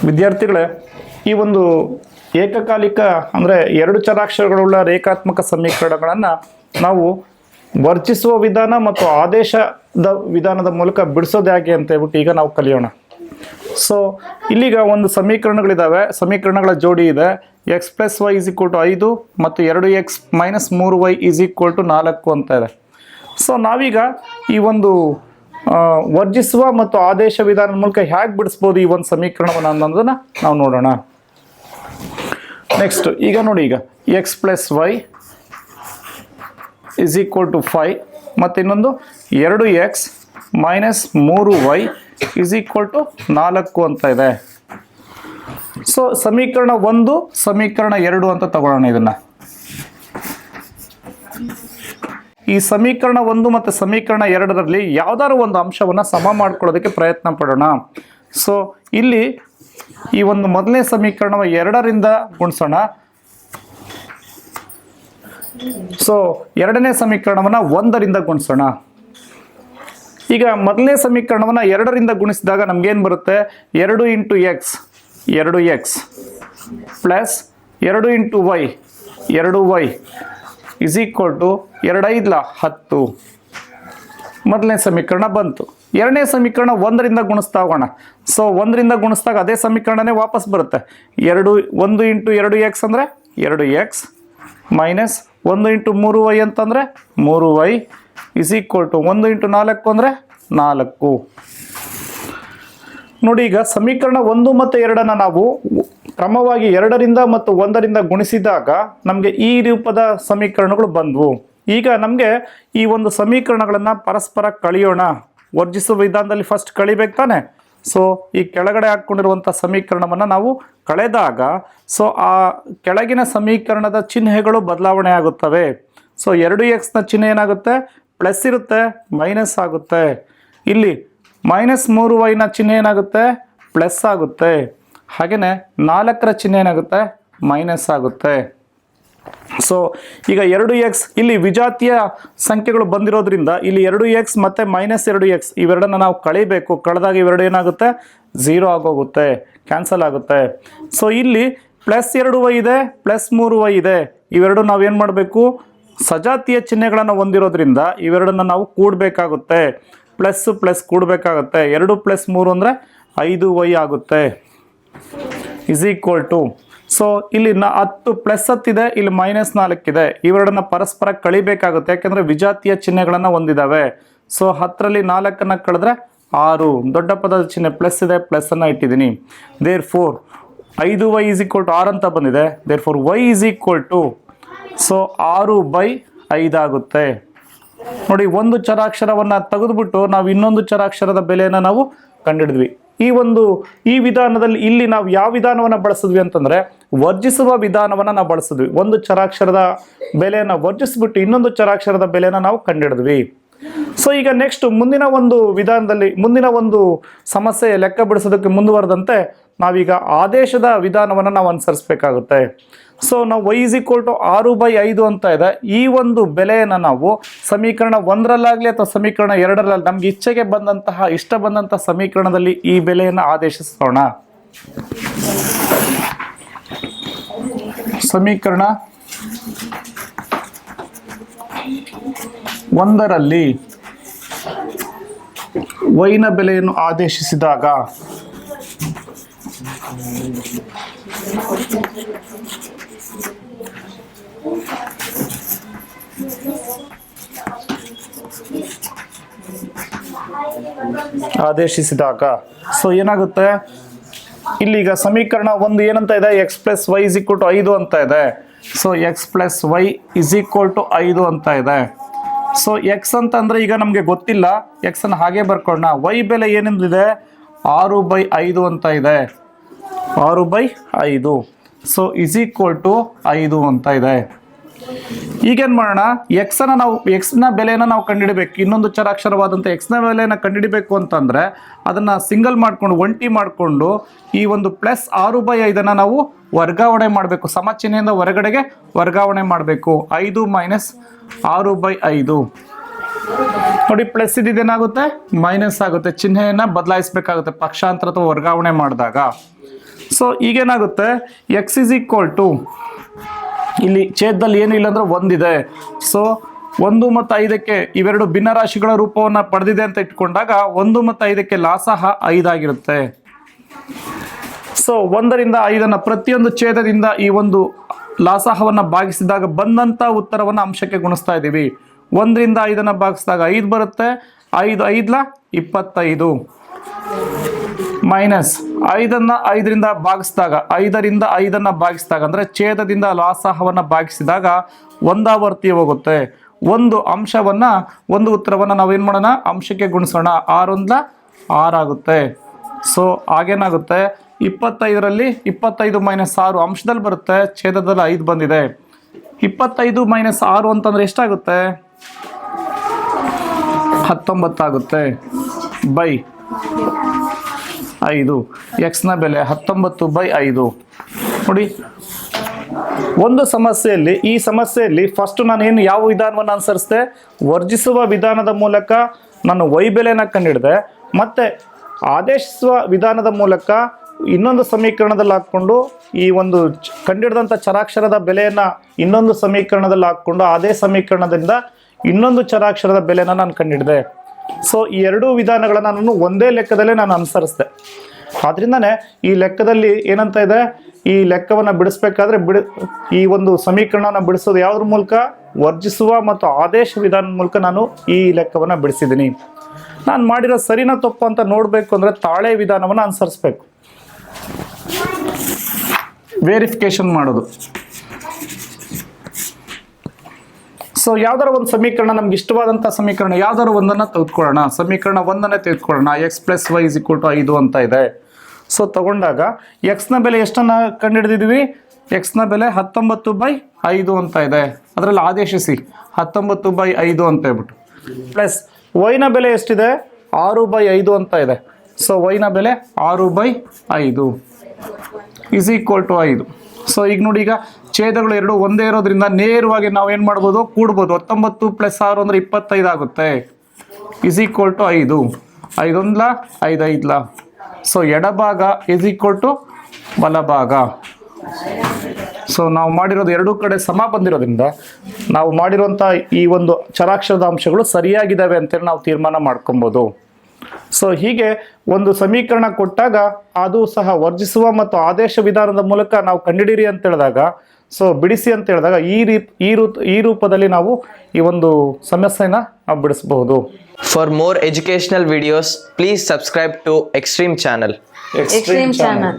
ವಿದ್ಯಾರ್ಥಿಗಳೇ, ಈ ಒಂದು ಏಕಕಾಲಿಕ ಅಂದರೆ ಎರಡು ಚರಾಕ್ಷರಗಳುಳ್ಳ ರೇಖಾತ್ಮಕ ಸಮೀಕರಣಗಳನ್ನು ನಾವು ವರ್ಜಿಸುವ ವಿಧಾನ ಮತ್ತು ಆದೇಶದ ವಿಧಾನದ ಮೂಲಕ ಬಿಡಿಸೋದು ಹೇಗೆ ಅಂತ ಹೇಳ್ಬಿಟ್ಟು ಈಗ ನಾವು ಕಲಿಯೋಣ. ಸೊ ಇಲ್ಲಿಗ ಒಂದು ಸಮೀಕರಣಗಳಿದ್ದಾವೆ, ಸಮೀಕರಣಗಳ ಜೋಡಿ ಇದೆ. X plus y is equal to 5 ಮತ್ತು 2x minus 3y is equal to 4 ಅಂತ ಇದೆ. ಸೊ ನಾವೀಗ ಈ ಒಂದು ವರ್ಜಿಸುವ ಮತ್ತು ಆದೇಶ ವಿಧಾನದ ಮೂಲಕ ಹೇಗೆ ಬಿಡಿಸ್ಬೋದು ಈ ಒಂದು ಸಮೀಕರಣವನ್ನು ಅನ್ನೋದನ್ನು ನಾವು ನೋಡೋಣ. ನೆಕ್ಸ್ಟ್ ಈಗ ನೋಡಿ, ಈಗ x plus y is equal to 5 ಮತ್ತು ಇನ್ನೊಂದು 2x minus 3y is equal to 4 ಅಂತ ಇದೆ. ಸೊ ಸಮೀಕರಣ 1 ಸಮೀಕರಣ 2 ಅಂತ ತಗೊಳ್ಳೋಣ. ಇದನ್ನು ಈ ಸಮೀಕರಣ 1 ಮತ್ತು ಸಮೀಕರಣ 2ರಲ್ಲಿ ಯಾವುದಾದ್ರು ಒಂದು ಅಂಶವನ್ನು ಸಮ ಮಾಡ್ಕೊಳ್ಳೋದಕ್ಕೆ ಪ್ರಯತ್ನ ಪಡೋಣ. ಸೊ ಇಲ್ಲಿ ಈ ಒಂದು ಮೊದಲನೇ ಸಮೀಕರಣ 2ರಿಂದ ಗುಣಿಸೋಣ. ಸೊ ಎರಡನೇ ಸಮೀಕರಣವನ್ನು 1ರಿಂದ ಗುಣಿಸೋಣ. ಈಗ ಮೊದಲನೇ ಸಮೀಕರಣವನ್ನು 2ರಿಂದ ಗುಣಿಸಿದಾಗ ನಮಗೇನು ಬರುತ್ತೆ? 2 into x 2x plus 2 into y 2y is equal to 2 5 10. ಮೊದಲನೇ ಸಮೀಕರಣ ಬಂತು. ಎರಡನೇ ಸಮೀಕರಣ 1ರಿಂದ ಗುಣಿಸ್ತಾ ಹೋಗೋಣ. ಸೊ 1ರಿಂದ ಗುಣಿಸಿದಾಗ ಅದೇ ಸಮೀಕರಣನೇ ವಾಪಸ್ ಬರುತ್ತೆ. 1 ಇಂಟು 2x ಅಂದರೆ 2x ಮೈನಸ್ 1 ಇಂಟು 3y ಅಂತಂದರೆ 3y is equal to 1 into 4 ಅಂದರೆ 4. ನೋಡಿ, ಈಗ ಸಮೀಕರಣ 1 ಮತ್ತು 2 ನಾವು ಕ್ರಮವಾಗಿ 2ರಿಂದ ಮತ್ತು 1ರಿಂದ ಗುಣಿಸಿದಾಗ ನಮಗೆ ಈ ರೂಪದ ಸಮೀಕರಣಗಳು ಬಂದವು. ಈಗ ನಮಗೆ ಈ ಒಂದು ಸಮೀಕರಣಗಳನ್ನು ಪರಸ್ಪರ ಕಳೆಯೋಣ. ವರ್ಜಿಸುವ ವಿಧಾನದಲ್ಲಿ ಫಸ್ಟ್ ಕಳಿಬೇಕು ತಾನೆ. ಸೊ ಈ ಕೆಳಗಡೆ ಹಾಕ್ಕೊಂಡಿರುವಂಥ ಸಮೀಕರಣವನ್ನು ನಾವು ಕಳೆದಾಗ ಸೊ ಆ ಕೆಳಗಿನ ಸಮೀಕರಣದ ಚಿಹ್ನೆಗಳು ಬದಲಾವಣೆ ಆಗುತ್ತವೆ. ಸೊ 2xನ ಚಿಹ್ನೆ ಏನಾಗುತ್ತೆ? ಪ್ಲಸ್ ಇರುತ್ತೆ, ಮೈನಸ್ ಆಗುತ್ತೆ. ಇಲ್ಲಿ ಮೈನಸ್ 3yನ ಚಿಹ್ನೆ ಏನಾಗುತ್ತೆ? ಪ್ಲಸ್ ಆಗುತ್ತೆ. ಹಾಗೆಯೇ 4ರ ಚಿಹ್ನೆ ಏನಾಗುತ್ತೆ? ಮೈನಸ್ ಆಗುತ್ತೆ. ಸೊ ಈಗ 2x ಇಲ್ಲಿ ವಿಜಾತಿಯ ಸಂಖ್ಯೆಗಳು ಬಂದಿರೋದ್ರಿಂದ ಇಲ್ಲಿ 2x ಮತ್ತು ಮೈನಸ್ 2x ಇವೆರಡನ್ನು ನಾವು ಕಳಿಬೇಕು. ಕಳೆದಾಗ ಇವೆರಡು ಏನಾಗುತ್ತೆ? 0 ಆಗೋಗುತ್ತೆ, ಕ್ಯಾನ್ಸಲ್ ಆಗುತ್ತೆ. ಸೊ ಇಲ್ಲಿ ಪ್ಲಸ್ 2y ಇದೆ, ಪ್ಲಸ್ 3y ಇದೆ. ಇವೆರಡು ನಾವೇನು ಮಾಡಬೇಕು? ಸಜಾತಿಯ ಚಿಹ್ನೆಗಳನ್ನು ಹೊಂದಿರೋದ್ರಿಂದ ಇವೆರಡನ್ನು ನಾವು ಕೂಡಬೇಕಾಗುತ್ತೆ. ಪ್ಲಸ್ ಪ್ಲಸ್ ಕೂಡಬೇಕಾಗುತ್ತೆ. 2 ಪ್ಲಸ್ 3 ಅಂದರೆ 5y ಆಗುತ್ತೆ ಇಸ್ ಈಕ್ವಲ್ ಟು. ಸೊ ಇಲ್ಲಿ 10 ಪ್ಲಸ್ 10 ಇದೆ, ಇಲ್ಲಿ ಮೈನಸ್ 4 ಇದೆ. ಇವೆರಡನ್ನ ಪರಸ್ಪರ ಕಳಿಬೇಕಾಗುತ್ತೆ, ಯಾಕೆಂದರೆ ವಿಜಾತಿಯ ಚಿಹ್ನೆಗಳನ್ನು ಹೊಂದಿದ್ದಾವೆ. ಸೊ 10ರಲ್ಲಿ 4ನ್ನು ಕಳೆದ್ರೆ 6. ದೊಡ್ಡ ಪದದ ಚಿಹ್ನೆ ಪ್ಲಸ್ ಇದೆ, ಪ್ಲಸ್ಸನ್ನು ಇಟ್ಟಿದ್ದೀನಿ. Therefore 5y is equal to 6 ಅಂತ ಬಂದಿದೆ. Therefore y is equal to so 6/5 ಆಗುತ್ತೆ. ನೋಡಿ, ಒಂದು ಚರಾಕ್ಷರವನ್ನು ತೆಗೆದುಬಿಟ್ಟು ನಾವು ಇನ್ನೊಂದು ಚರಾಕ್ಷರದ ಬೆಲೆಯನ್ನು ನಾವು ಕಂಡುಹಿಡಿದ್ವಿ. ಈ ವಿಧಾನದಲ್ಲಿ ಇಲ್ಲಿ ನಾವು ಯಾವ ವಿಧಾನವನ್ನು ಬಳಸಿದ್ವಿ ಅಂತಂದರೆ ವರ್ಜಿಸುವ ವಿಧಾನವನ್ನು ನಾವು ಬಳಸಿದ್ವಿ. ಒಂದು ಚರಾಕ್ಷರದ ಬೆಲೆಯನ್ನು ವರ್ಜಿಸ್ಬಿಟ್ಟು ಇನ್ನೊಂದು ಚರಾಕ್ಷರದ ಬೆಲೆಯನ್ನು ನಾವು ಕಂಡುಹಿಡಿದ್ವಿ. ಸೊ ಈಗ ನೆಕ್ಸ್ಟ್ ಮುಂದಿನ ಒಂದು ವಿಧಾನದಲ್ಲಿ ಮುಂದಿನ ಒಂದು ಸಮಸ್ಯೆ ಲೆಕ್ಕ ಬಿಡಿಸೋದಕ್ಕೆ ಮುಂದುವರೆದಂತೆ ನಾವೀಗ ಆದೇಶದ ವಿಧಾನವನ್ನು ನಾವು ಅನುಸರಿಸಬೇಕಾಗುತ್ತೆ. ಸೊ ನಾವು y ಇಸ್ ಈಕ್ವಲ್ ಟು 6/5 ಅಂತ ಇದೆ. ಈ ಒಂದು ಬೆಲೆಯನ್ನು ನಾವು ಸಮೀಕರಣ 1ರಲ್ಲಾಗಲಿ ಅಥವಾ ಸಮೀಕರಣ 2ರಲ್ಲಾಗಲಿ ನಮ್ಗೆ ಇಚ್ಛೆಗೆ ಬಂದಂತಹ ಇಷ್ಟ ಬಂದಂತಹ ಸಮೀಕರಣದಲ್ಲಿ ಈ ಬೆಲೆಯನ್ನು ಆದೇಶಿಸೋಣ. ಸಮೀಕರಣ 1ರಲ್ಲಿ y ನ ಬೆಲೆಯನ್ನು ಆದೇಶಿಸಿದಾಗ ಸೊ ಏನಾಗುತ್ತೆ? ಇಲ್ಲಿಗ ಸಮೀಕರಣ 1 ಏನಂತ ಇದೆ? X plus y is equal to 5 ಅಂತ ಇದೆ. So x plus y is equal to 5 ಅಂತ ಇದೆ. ಸೊ ಎಕ್ಸ್ ಅಂತಂದರೆ ಈಗ ನಮಗೆ ಗೊತ್ತಿಲ್ಲ, ಎಕ್ಸನ್ನು ಹಾಗೆ ಬರ್ಕೊಳ್ಳೋಣ. ವೈ ಬೆಲೆ ಏನಿದೆ? 6/5 ಅಂತ ಇದೆ. 6/5 ಸೊ ಇಸ್ ಈಕ್ವಲ್ ಟು 5 ಅಂತ ಇದೆ. ಈಗೇನು ಮಾಡೋಣ? ಎಕ್ಸ್ನ ಬೆಲೆಯನ್ನು ನಾವು ಕಂಡುಹಿಡಬೇಕು. ಇನ್ನೊಂದು ಚರಾಕ್ಷರವಾದಂಥ ಎಕ್ಸ್ನ ಬೆಲೆಯನ್ನು ಕಂಡುಹಿಡಬೇಕು ಅಂತಂದರೆ ಅದನ್ನು ಸಿಂಗಲ್ ಮಾಡಿಕೊಂಡು ಒಂಟಿ ಮಾಡಿಕೊಂಡು ಈ ಒಂದು ಪ್ಲಸ್ 6/5 ನಾವು ವರ್ಗಾವಣೆ ಮಾಡಬೇಕು. ಸಮಚಿಹ್ನೆಯಿಂದ ಹೊರಗಡೆಗೆ ವರ್ಗಾವಣೆ ಮಾಡಬೇಕು. 5 ಮೈನಸ್ 6/5 ನೋಡಿ ಪ್ಲಸ್ ಇದೇನಾಗುತ್ತೆ ಮೈನಸ್ ಆಗುತ್ತೆ, ಚಿಹ್ನೆಯನ್ನ ಬದಲಾಯಿಸಬೇಕಾಗುತ್ತೆ ಪಕ್ಷಾಂತರ ಅಥವಾ ವರ್ಗಾವಣೆ ಮಾಡಿದಾಗ. ಸೊ ಈಗೇನಾಗುತ್ತೆ ಎಕ್ಸ್ ಇಸ್ ಈಕ್ವಲ್ ಟು ಇಲ್ಲಿ ಛೇದದಲ್ಲಿ ಏನು ಇಲ್ಲ ಅಂದ್ರೆ ಒಂದಿದೆ. ಸೊ 1 ಮತ್ತು 5ಕ್ಕೆ ಇವೆರಡು ಭಿನ್ನರಾಶಿಗಳ ರೂಪವನ್ನು ಪಡೆದಿದೆ ಅಂತ ಇಟ್ಕೊಂಡಾಗ 1 ಮತ್ತು 5ಕ್ಕೆ ಲಾಸಹ 5 ಆಗಿರುತ್ತೆ. ಸೊ 1ರಿಂದ 5 ಪ್ರತಿಯೊಂದು ಛೇದದಿಂದ ಈ ಒಂದು ಲಾಸಹವನ್ನು ಭಾಗಿಸಿದಾಗ ಬಂದಂಥ ಉತ್ತರವನ್ನು ಅಂಶಕ್ಕೆ ಗುಣಿಸ್ತಾ ಇದ್ದೀವಿ. 1ರಿಂದ 5 ಭಾಗಿಸಿದಾಗ 5 ಬರುತ್ತೆ, 5 5 25 ಮೈನಸ್ 5 5ರಿಂದ ಭಾಗಿಸಿದಾಗ 5ರಿಂದ 5 ಭಾಗಿಸಿದಾಗ ಅಂದರೆ ಛೇದದಿಂದ ಲಾಸಹವನ್ನು ಭಾಗಿಸಿದಾಗ ಒಂದಾವರ್ತಿ ಹೋಗುತ್ತೆ. ಒಂದು ಅಂಶವನ್ನು ಒಂದು ಉತ್ತರವನ್ನು ನಾವೇನು ಮಾಡೋಣ ಅಂಶಕ್ಕೆ ಗುಣಿಸೋಣ. 6 1 6 ಆಗುತ್ತೆ. ಸೊ ಆಗೇನಾಗುತ್ತೆ 25ರಲ್ಲಿ 25 ಮೈನಸ್ 6 ಅಂಶದಲ್ಲಿ ಬರುತ್ತೆ, ಛೇದದಲ್ಲಿ 5 ಬಂದಿದೆ. 25 ಮೈನಸ್ 6 ಅಂತಂದ್ರೆ ಎಷ್ಟಾಗುತ್ತೆ 19 ಆಗುತ್ತೆ ಬೈ 5. ಎಕ್ಸ್ನ ಬೆಲೆ 19/5. ನೋಡಿ ಒಂದು ಸಮಸ್ಯೆಯಲ್ಲಿ ಈ ಸಮಸ್ಯೆಯಲ್ಲಿ ಫಸ್ಟ್ ನಾನೇನು ಯಾವ ವಿಧಾನವನ್ನು ಅನುಸರಿಸಿದೆ, ವರ್ಜಿಸುವ ವಿಧಾನದ ಮೂಲಕ ನಾನು y ಬೆಲೆನ ಕಂಡುಹಿಡಿದೆ, ಮತ್ತು ಆದೇಶಿಸುವ ವಿಧಾನದ ಮೂಲಕ ಇನ್ನೊಂದು ಸಮೀಕರಣದಲ್ಲಿ ಹಾಕ್ಕೊಂಡು ಈ ಒಂದು ಕಂಡುಹಿಡಿದಂಥ ಚರಾಕ್ಷರದ ಬೆಲೆಯನ್ನು ಇನ್ನೊಂದು ಸಮೀಕರಣದಲ್ಲಿ ಹಾಕ್ಕೊಂಡು ಅದೇ ಸಮೀಕರಣದಿಂದ ಇನ್ನೊಂದು ಚರಾಕ್ಷರದ ಬೆಲೆನ ನಾನು ಕಂಡುಹಿಡಿದೆ. ಸೊ ಈ ಎರಡೂ ವಿಧಾನಗಳನ್ನು ನಾನು ಒಂದೇ ಲೆಕ್ಕದಲ್ಲೇ ನಾನು ಅನುಸರಿಸಿದೆ. ಆದ್ರಿಂದನೇ ಈ ಲೆಕ್ಕದಲ್ಲಿ ಏನಂತ ಇದೆ, ಈ ಲೆಕ್ಕವನ್ನು ಬಿಡಿಸ್ಬೇಕಾದ್ರೆ ಈ ಒಂದು ಸಮೀಕರಣನ ಬಿಡಿಸೋದು ಯಾವುದ್ರ ಮೂಲಕ, ವರ್ಜಿಸುವ ಮತ್ತು ಆದೇಶ ವಿಧಾನದ ಮೂಲಕ ನಾನು ಈ ಲೆಕ್ಕವನ್ನು ಬಿಡಿಸಿದ್ದೀನಿ. ನಾನು ಮಾಡಿರೋ ಸರಿನಾ ತಪ್ಪು ಅಂತ ನೋಡಬೇಕು ಅಂದರೆ ತಾಳೆ ವಿಧಾನವನ್ನು ಅನುಸರಿಸ್ಬೇಕು, ವೆರಿಫಿಕೇಶನ್ ಮಾಡೋದು. ಸೊ ಯಾವ್ದಾರ ಒಂದು ಸಮೀಕರಣ ನಮ್ಗೆ ಇಷ್ಟವಾದಂಥ ಸಮೀಕರಣ ಯಾವ್ದಾರ ಒಂದನ್ನು ತೆಗೆದುಕೊಳ್ಳೋಣ. ಸಮೀಕರಣ 1 ತೆಗೆದುಕೊಳ್ಳೋಣ. X plus y is equal to 5 ಅಂತ ಇದೆ. ಸೊ ತಗೊಂಡಾಗ ಎಕ್ಸ್ನ ಬೆಲೆ ಎಷ್ಟನ್ನು ಕಂಡುಹಿಡಿದಿದ್ವಿ, ಎಕ್ಸ್ನ ಬೆಲೆ 19/5 ಅಂತ ಇದೆ. ಅದರಲ್ಲಿ ಆದೇಶಿಸಿ 19/5 ಅಂತ ಹೇಳ್ಬಿಟ್ಟು, ಪ್ಲಸ್ ವೈನ ಬೆಲೆ ಎಷ್ಟಿದೆ 6/5 ಅಂತ ಇದೆ. ಸೊ ವೈನ ಬೆಲೆ 6/5 ಇಸ್ ಈಕ್ವಲ್ ಟು 5. ಸೊ ಈಗ ನೋಡಿ, ಈಗ ಛೇದಗಳು ಎರಡು ಒಂದೇ ಇರೋದ್ರಿಂದ ನೇರವಾಗಿ ನಾವು ಏನು ಮಾಡ್ಬೋದು, ಕೂಡ್ಬೋದು. 19 + 6 ಅಂದರೆ 25 ಆಗುತ್ತೆ. Is equal to 5. 5 1 5 5. ಸೊ ಎಡಭಾಗ ಇಸ್ ಈಕ್ವಲ್ ಟು ಬಲಭಾಗ. ಸೊ ನಾವು ಮಾಡಿರೋದು ಎರಡೂ ಕಡೆ ಸಮ ಬಂದಿರೋದ್ರಿಂದ ನಾವು ಮಾಡಿರುವಂಥ ಈ ಒಂದು ಚರಾಕ್ಷರದ ಅಂಶಗಳು ಸರಿಯಾಗಿದ್ದಾವೆ ಅಂತೇಳಿ ನಾವು ತೀರ್ಮಾನ ಮಾಡ್ಕೊಬೋದು. ಸೊ ಹೀಗೆ ಒಂದು ಸಮೀಕರಣ ಕೊಟ್ಟಾಗ ಅದು ಸಹ ವರ್ಜಿಸುವ ಮತ್ತು ಆದೇಶ ವಿಧಾನದ ಮೂಲಕ ನಾವು ಕಂಡುಹಿಡಿಯಿರಿ ಅಂತ ಹೇಳಿದಾಗ, ಸೊ ಬಿಡಿಸಿ ಅಂತ ಹೇಳಿದಾಗ ಈ ರೂಪದಲ್ಲಿ ನಾವು ಈ ಒಂದು ಸಮಸ್ಯೆನ ನಾವು ಬಿಡಿಸಬಹುದು. For more educational videos please subscribe to Xtream channel. Xtream channel.